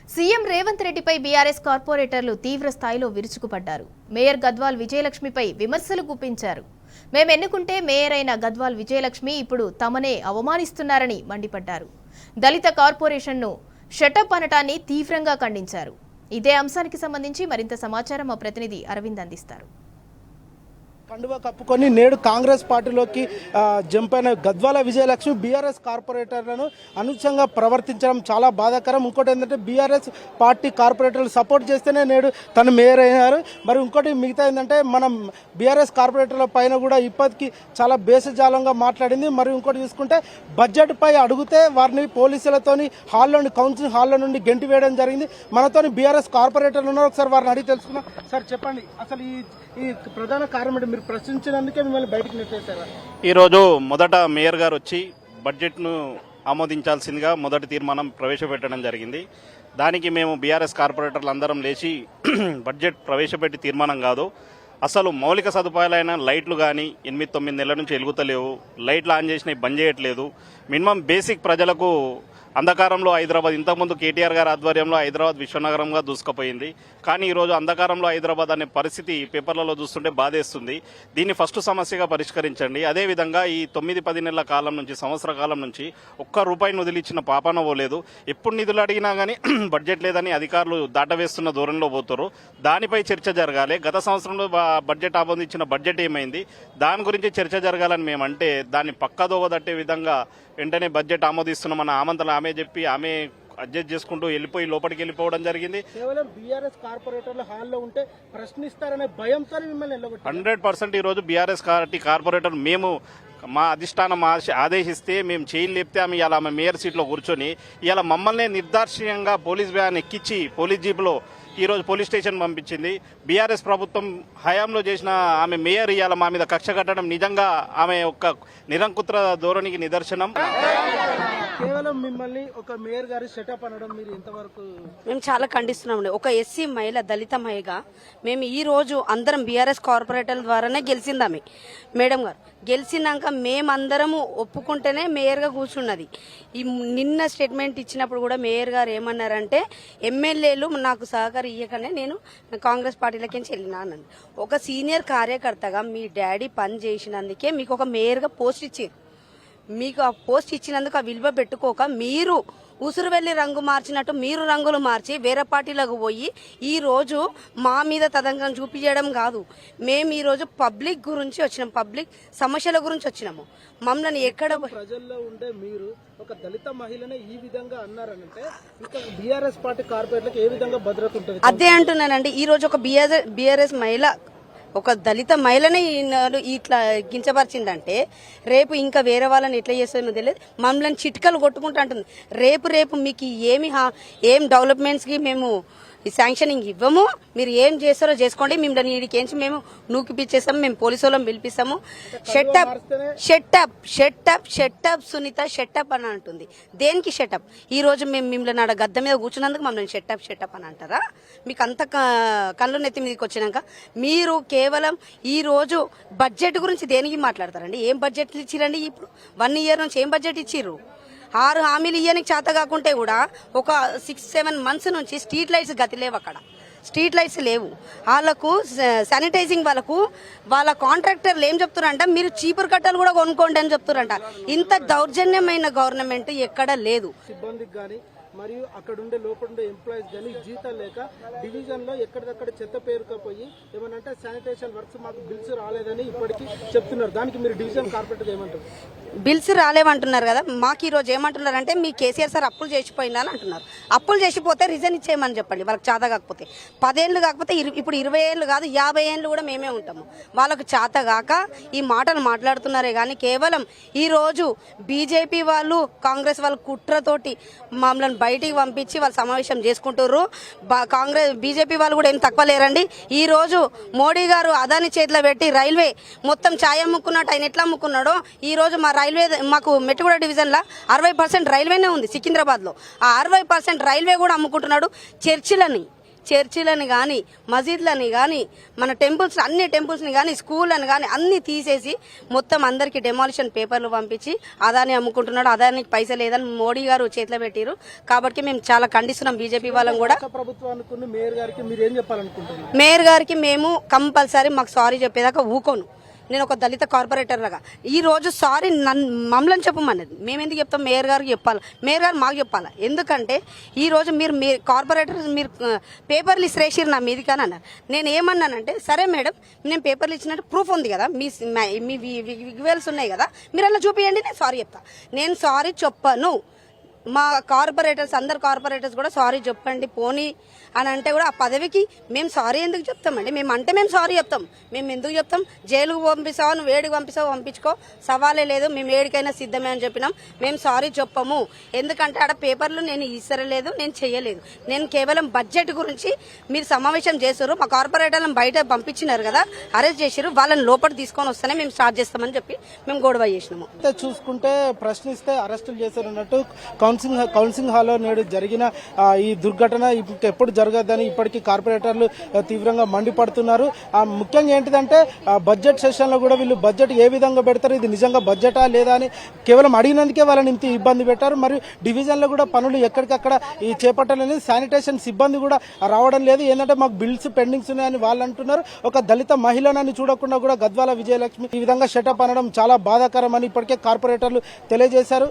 CM Revanth రెడ్డిపై BRS కార్పొరేటర్లు తీవ్ర స్థాయిలో విరుచుకుపడ్డారు. మేయర్ గద్వాల్ విజయలక్ష్మిపై విమర్శలు గుప్పించారు. మేమెన్నుకుంటే మేయర్ అయిన గద్వాల్ విజయలక్ష్మి ఇప్పుడు తమనే అవమానిస్తున్నారని మండిపడ్డారు. దళిత కార్పొరేషన్ను షటప్ అనటాన్ని తీవ్రంగా ఖండించారు. ఇదే అంశానికి సంబంధించి మరింత సమాచారం మా ప్రతినిధి అరవింద్ అందిస్తారు. కండువా కప్పుకొని నేడు కాంగ్రెస్ పార్టీలోకి జంపైన గద్వాల విజయలక్ష్మి బీఆర్ఎస్ కార్పొరేటర్లను అనుచితంగా ప్రవర్తించడం చాలా బాధాకరం. ఇంకోటి ఏంటంటే బీఆర్ఎస్ పార్టీ కార్పొరేటర్లు సపోర్ట్ చేస్తేనే నేడు తను మేయర్ అయ్యారు. మరి ఇంకోటి మిగతా ఏంటంటే మనం బీఆర్ఎస్ కార్పొరేటర్ల పైన కూడా ఇప్పటికీ చాలా బేసజాలంగా మాట్లాడింది. మరి ఇంకోటి చూసుకుంటే బడ్జెట్ పై అడిగితే వారిని పోలీసులతోని కౌన్సిలింగ్ హాల్లో నుండి గెంటి వేయడం జరిగింది. మనతోని బీఆర్ఎస్ కార్పొరేటర్లు ఉన్నారు, ఒకసారి వారిని అడిగి తెలుసుకున్నాం. సార్ చెప్పండి, అసలు ఈ ప్రధాన కారణం ఏంటి? మీరు ప్రశ్నించినందుకే మిమ్మల్ని బయటకు నెట్టేశారా? ఈరోజు మొదట మేయర్ గారు వచ్చి బడ్జెట్ను ఆమోదించాల్సిందిగా మొదటి తీర్మానం ప్రవేశపెట్టడం జరిగింది. దానికి మేము బీఆర్ఎస్ కార్పొరేటర్లు అందరం లేచి బడ్జెట్ ప్రవేశపెట్టి తీర్మానం కాదు, అసలు మౌలిక సదుపాయాలైన లైట్లు కానీ 8-9 నెలల నుంచి వెలుగుతలేవు, లైట్లు ఆన్ చేసినవి బంద్ చేయట్లేదు. మినిమం బేసిక్ ప్రజలకు అంధకారంలో హైదరాబాద్, ఇంతకుముందు కేటీఆర్ గారి ఆధ్వర్యంలో హైదరాబాద్ విశ్వనగరంగా దూసుకుపోయింది. కానీ ఈరోజు అంధకారంలో హైదరాబాద్ అనే పరిస్థితి పేపర్లలో చూస్తుంటే బాధేస్తుంది. దీన్ని ఫస్ట్ సమస్యగా పరిష్కరించండి. అదేవిధంగా ఈ 9-10 నెలల కాలం నుంచి, సంవత్సర కాలం నుంచి ఒక్క రూపాయి నిధులిచ్చిన పాపాన పోలేదు. ఎప్పుడు నిధులు అడిగినా కానీ బడ్జెట్ లేదని అధికారులు దాటవేస్తున్న ధోరణిలో పోతారు. దానిపై చర్చ జరగాలి. గత సంవత్సరంలో బడ్జెట్ ఆమోదించిన బడ్జెట్ ఏమైంది, దాని గురించి చర్చ జరగాలని మేమంటే దాన్ని పక్కదోవదట్టే విధంగా వెంటనే బడ్జెట్ ఆమోదిస్తున్నామన్న ఆమంతలు ఆమె చెప్పి ఆమె అడ్జస్ట్ చేసుకుంటూ వెళ్ళిపోయి లోపలికి వెళ్ళిపోవడం జరిగింది. కేవలం బీఆర్ఎస్ కార్పొరేటర్లు హాల్లో ఉంటే ప్రశ్నిస్తారనే భయంతో మిమ్మల్ని 100% ఈ రోజు బీఆర్ఎస్ పార్టీ కార్పొరేటర్ మేము మా అధిష్టానం ఆదేశిస్తే మేము చేయలు లేపితే ఆమె ఇలా ఆమె మేయర్ సీట్లో కూర్చొని ఇలా మమ్మల్ని నిర్దాక్షిణ్యంగా పోలీస్ వ్యాన్ ఎక్కించి పోలీస్ జీప్లో ఈరోజు పోలీస్ స్టేషన్ పంపించింది. బీఆర్ఎస్ ప్రభుత్వం హయాంలో చేసిన ఆమె మేయర్ ఇవాళ మా మీద కక్ష కట్టడం నిజంగా ఆమె ఒక నిరంకుత్ర ధోరణికి నిదర్శనం. కేవలం మిమ్మల్ని ఒక మేయర్ గారు సెటప్ అనడం మీరు ఇంతవరకు మేము చాలా ఖండిస్తున్నామండి. ఒక ఎస్సీ మహిళ, దళిత మహిళగా మేము ఈ రోజు అందరం బీఆర్ఎస్ కార్పొరేటర్ల ద్వారానే గెలిచిందామె మేడం గారు. గెలిచినాక మేమందరము ఒప్పుకుంటేనే మేయర్గా కూర్చున్నది. ఈ నిన్న స్టేట్మెంట్ ఇచ్చినప్పుడు కూడా మేయర్ గారు ఏమన్నారంటే ఎమ్మెల్యేలు నాకు ఇయ్యకనే నేను కాంగ్రెస్ పార్టీలకి వెళ్ళినాను. ఒక సీనియర్ కార్యకర్తగా మీ డాడీ పని చేసినందుకే మీకు ఒక మేయర్గా పోస్ట్ ఇచ్చారు. మీకు ఆ పోస్ట్ ఇచ్చినందుకు ఆ విలువ పెట్టుకోక మీరు ఉసురు వెళ్లి రంగు మార్చినట్టు మీరు రంగులు మార్చి వేరే పార్టీలకు పోయి ఈ రోజు మా మీద తదంగం చూపించడం కాదు. మేము ఈ రోజు పబ్లిక్ గురించి వచ్చినాం, పబ్లిక్ సమస్యల గురించి వచ్చినాము. మమ్మల్ని ఎక్కడ ప్రజల్లో ఉండే మీరు ఒక దళిత మహిళనే ఈ విధంగా అన్నారంటే ఇంకా బీఆర్ఎస్ పార్టీ కార్పొరేట్లకు ఏ విధంగా భద్రత ఉంటుంది? అదే అంటున్నానండి. ఈ రోజు ఒక బీఆర్ఎస్ మహిళ, ఒక దళిత మహిళని ఇట్లా కించపరిచిందంటే రేపు ఇంకా వేరే వాళ్ళని ఎట్లా చేస్తుందో తెలియదు. మమ్మల్ని చిట్కలు కొట్టుకుంటూ అంటుంది. రేపు మీకు ఏం డెవలప్మెంట్స్ కి మేము ఈ శాంక్షనింగ్ ఇవ్వము, మీరు ఏం చేస్తారో చేసుకోండి, మిమ్మల్ని వీడికి మేము నూకిపిచ్చేస్తాము, మేము పోలీసు వాళ్ళని పిలిపిస్తాము. షెట్టప్ సునీత షెట్టప్ అని అంటుంది. దేనికి షెట్టప్? ఈ రోజు మేము మిమ్మల్ని ఆడ గద్ద మీద కూర్చున్నందుకు మమ్మల్ని షెట్టప్ అని అంటారా? మీకు అంత కళ్ళు నెత్తి మీదకి వచ్చినాక మీరు కేవలం ఈ రోజు బడ్జెట్ గురించి దేనికి మాట్లాడతారండి? ఏం బడ్జెట్లు ఇచ్చిరండి? ఇప్పుడు 1 ఇయర్ నుంచి ఏం బడ్జెట్ ఇచ్చిర్రు? 6 హామీలు ఇయ్యనికి చేత కాకుంటే కూడా ఒక 6-7 మంత్స్ నుంచి స్ట్రీట్ లైట్స్ గతి లేవు. అక్కడ స్ట్రీట్ లైట్స్ లేవు. వాళ్ళకు శానిటైజింగ్ వాళ్ళ కాంట్రాక్టర్లు ఏం చెప్తున్నారంట, మీరు చీపురు కట్టలు కూడా కొనుక్కోండి అని చెప్తున్నారంట. ఇంత దౌర్జన్యమైన గవర్నమెంట్ ఎక్కడ లేదు. సిబ్బందికి గానీ మరియు అక్కడ ఉండే లోపల ఉండే ఎంప్లాయీస్ కానీ జీతాలు లేక డివిజన్ లో ఎక్కడిదక్కడ చెత్త పేరుకపోయి ఏమనంటే శానిటేషన్ వర్క్స్ మాకు బిల్స్ రాలేదని ఇప్పటికీ చెప్తున్నారు. దానికి మీరు డివిజన్ కార్పొరేటర్ ఏమంటారు? బిల్స్ రాలేవంటున్నారు కదా. మాకు ఈ రోజు ఏమంటున్నారంటే మీ కేసీఆర్ సార్ అప్పులు చేసిపోయిందని అంటున్నారు. అప్పులు చేసిపోతే రిజన్ ఇచ్చేయమని చెప్పండి. వాళ్ళకి చేత కాకపోతే 10 ఏళ్ళు కాకపోతే ఇప్పుడు 20 ఏళ్ళు కాదు 50 ఏళ్ళు కూడా మేమే ఉంటాము. వాళ్ళకు చేత కాక ఈ మాటలు మాట్లాడుతున్నారే కానీ కేవలం ఈ రోజు బీజేపీ వాళ్ళు, కాంగ్రెస్ వాళ్ళు కుట్రతోటి మమ్మల్ని బయటికి పంపించి వాళ్ళు సమావేశం చేసుకుంటుర్రు. బీజేపీ వాళ్ళు కూడా ఏం తక్కువ లేరండి. ఈ రోజు మోడీ గారు అదాని చేతిలో పెట్టి రైల్వే మొత్తం ఛాయ అమ్ముకున్నట్టు ఆయన ఎట్లా అమ్ముకున్నాడో ఈ రోజు మా రైల్వే, మాకు మెట్టుగూడ డివిజన్ లా 60% రైల్వేనే ఉంది సికింద్రాబాద్ లో. ఆ 60% రైల్వే కూడా అమ్ముకుంటున్నాడు. చర్చిలని చర్చిలని కానీ మసీద్లని కానీ మన టెంపుల్స్ అన్ని టెంపుల్స్ని కానీ స్కూళ్ళని కానీ అన్ని తీసేసి మొత్తం అందరికి డెమాలిషన్ పేపర్లు పంపించి అదాని అమ్ముకుంటున్నాడు, అదానికి పైసలు లేదని మోడీ గారు చేతిలో పెట్టిరు. కాబట్టి మేము చాలా ఖండిస్తున్నాం బీజేపీ వాళ్ళం కూడా. ప్రభుత్వానికి మేయర్ గారికి మీరు ఏం చెప్పాలనుకుంటున్నారు? మేయర్ గారికి మేము కంపల్సరీ మాకు సారీ చెప్పేదాకా ఊకోను. నేను ఒక దళిత కార్పొరేటర్ లాగా ఈ రోజు సారీ మమ్మల్ని చెప్పమన్నది. మేము ఎందుకు చెప్తాం? మేయర్ గారికి చెప్పాలి, మేయర్ గారు మాకు చెప్పాలి. ఎందుకంటే ఈ రోజు మీరు కార్పొరేటర్ మీరు పేపర్లు ఇసిరేసిరు నా మీది కానీ అన్నారు. నేను ఏమన్నానంటే సరే మేడం, నేను పేపర్లు ఇచ్చినట్టు ప్రూఫ్ ఉంది కదా, మీ విగ్వేల్స్ ఉన్నాయి కదా, మీరు అలా చూపియండి, నేను సారీ చెప్తా. నేను సారీ చెప్పను. మా కార్పొరేటర్స్ అందరు కార్పొరేటర్స్ కూడా సారీ చెప్పండి పోనీ అని అంటే కూడా ఆ పదవికి మేము సారీ ఎందుకు చెప్తామండి? మేము సారీ చెప్తాం. మేము ఎందుకు చెప్తాం? జైలుకు పంపిస్తావు, నువ్వు వేడికి పంపిస్తావు, పంపించుకో, సవాలే లేదు, మేము ఏడికైనా సిద్ధమే అని చెప్పినాం. మేము సారీ చెప్పము. ఎందుకంటే ఆడ పేపర్లు నేను ఇసరలేదు, నేను చెయ్యలేదు. నేను కేవలం బడ్జెట్ గురించి మీరు సమావేశం చేశారు, మా కార్పొరేటర్లను బయట పంపించినారు కదా, అరెస్ట్ చేసారు, వాళ్ళని లోపల తీసుకొని వస్తేనే మేము స్టార్ట్ చేస్తామని చెప్పి మేము గొడవ చేసినాము. చూసుకుంటే ప్రశ్నిస్తే అరెస్టులు చేశారన్నట్టు కౌన్సిలింగ్ హాల్లో నేడు జరిగిన ఈ దుర్ఘటన ఎప్పుడు జరగదని ఇప్పటికీ కార్పొరేటర్లు తీవ్రంగా మండిపడుతున్నారు. ముఖ్యంగా ఏంటిదంటే బడ్జెట్ సెషన్లో కూడా వీళ్ళు బడ్జెట్ ఏ విధంగా పెడతారు, ఇది నిజంగా బడ్జెటా లేదా అని కేవలం అడిగినందుకే వాళ్ళని ఇంత ఇబ్బంది పెట్టారు. మరియు డివిజన్లో కూడా పనులు ఎక్కడికక్కడ ఈ చేపట్టాలని శానిటేషన్ సిబ్బంది కూడా రావడం లేదు. ఏంటంటే మాకు బిల్స్ పెండింగ్స్ ఉన్నాయని వాళ్ళు అంటున్నారు. ఒక దళిత మహిళనని చూడకుండా కూడా గద్వాల విజయలక్ష్మి ఈ విధంగా షటప్ అనడం చాలా బాధాకరం అని ఇప్పటికే కార్పొరేటర్లు తెలియజేశారు.